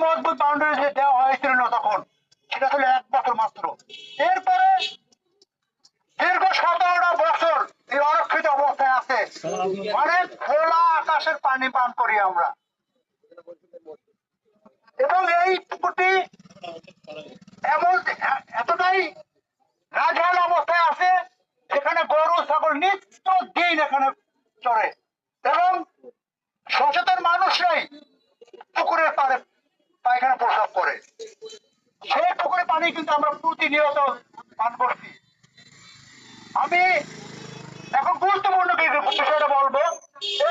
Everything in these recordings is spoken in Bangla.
মজবুত বাউন্ডারি যে দেওয়া হয়েছিল না তখন, সেটা ছিল 1 বছর মাত্র। এরপরে দীর্ঘ 17টা বছর এই অরক্ষিত অবস্থায় আছে, মানে খোলা আকাশের পানি পান করি আমরা। এবং এই পুকুরটি এমন এতটাই রাজহাল অবস্থায় আছে, যেখানে গরু ছাগল নিত্য দিন এখানে চড়ে, এবং সচেতন মানুষরাই পুকুরের পাড়ে পায়খানা প্রস্রাব করে। সেই পুকুরে পানি কিন্তু আমরা প্রতিনিয়ত পান করছি। আমি এখন গুরুত্বপূর্ণ বিষয়টা বলবো,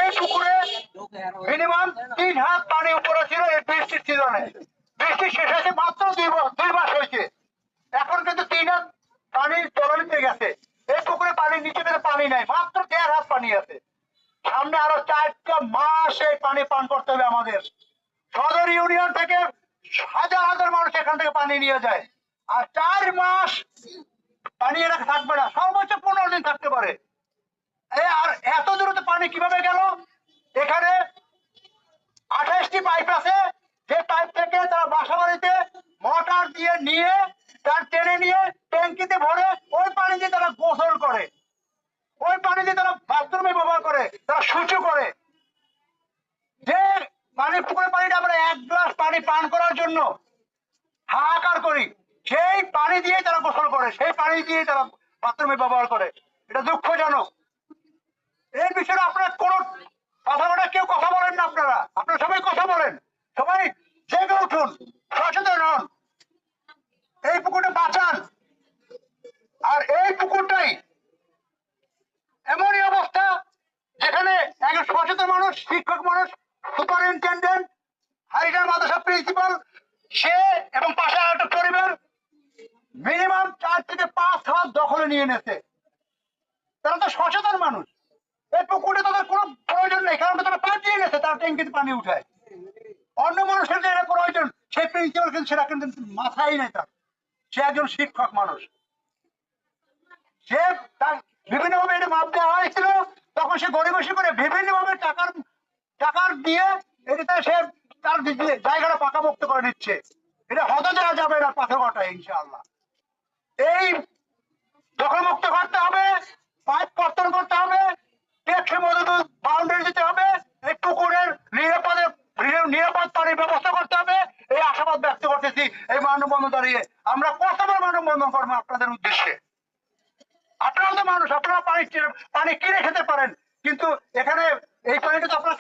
এই পুকুরে মিনিমাম 3 হাত পানি উপরে ছিল এই বৃষ্টির সিজনে। বৃষ্টি শেষ হয়েছে মাত্র 2 মাস হয়েছে, এখন কিন্তু 3 হাত পানি তলানিতে গেছে। এই পুকুরে পানির নিচে কিন্তু পানি নাই, মাত্র 1.5 হাত পানি আছে। সামনে আরো 4টা মাস এই পানি পান করতে হবে আমাদের। সদর ইউনিয়ন থেকে হাজার হাজার মানুষ এখান থেকে পানি নিয়ে যায়, আর 4 মাস পানি এরা থাকবে না, সর্বোচ্চ 15 দিন থাকতে পারে। আর এত দূরত্ব পানি কিভাবে গেল? এখানে 28টি পাইপ আছে, যে পাইপ থেকে তারা বাসা বাড়িতে মোটর দিয়ে নিয়ে তার টেনে নিয়ে ট্যাঙ্কিতে ভরে ওই পানি দিয়ে তারা গোসল করে, ওই পানি দিয়ে তারা বাথরুমে ব্যবহার করে, তারা শুচি করে। যে পানি পুকুরের পানিটা আমরা 1 গ্লাস পানি পান করার জন্য হাহাকার করি, সেই পানি দিয়ে তারা গোসল করে, সেই পানি দিয়ে তারা বাথরুমে ব্যবহার করে। এটা দুঃখজনক। এই বিষয়ে আপনারা কোন কেউ কথা বলেন না, আপনারা সবাই কথা বলেন, সবাই জেগে উঠুন, সচেতন হন, এই পুকুরটা বাঁচান। আর এই পুকুরটাই এমনই অবস্থা যেখানে একজন সচেতন মানুষ, শিক্ষক মানুষ, সুপারিনটেন্ডেন্ট, হাইডার মাদ্রাসা প্রিন্সিপাল, সে এবং পাশে একটা পরিবার মিনিমাম 4 থেকে 5 হাত দখলে নিয়ে নেছে। তারা তো সচেতন মানুষ, এই পুকুরে তাদের কোনো প্রয়োজন নেই, কারণ তারা পাঠিয়ে গেছে, তার ট্যাঙ্কিতে পানি উঠায়। অন্য মানুষের যে প্রয়োজন, সেই প্রিন্সিপাল কিন্তু সেটা কিন্তু মাথায় নেই তার। সে একজন শিক্ষক মানুষ, সে তার বিভিন্নভাবে এটা মাপ দেওয়া হয়েছিল, তখন সে গরিবসী করে বিভিন্নভাবে টাকার দিয়ে এটা সে তার জায়গাটা পাকাপোক্ত করে নিচ্ছে। এটা হতে দেওয়া যাবে না, পাথর কটায় ইনশাআল্লাহ। এই দখলমুক্ত করতে হবে, পাইপ কর্তন করতে হবে, টেকসই মজবুত বাউন্ডারি দিতে হবে, এই পুকুরের নিরাপদ পানির ব্যবস্থা করতে হবে। এই আশাবাদ ব্যক্ত করতেছি এই মানববন্ধন দাঁড়িয়ে। আমরা কতবার মানববন্ধন করবো আপনাদের উদ্দেশ্যে? আপনারা তো মানুষ, আপনারা পানি কিনে খেতে পারেন, কিন্তু এখানে এই পানিটা তো আপনারা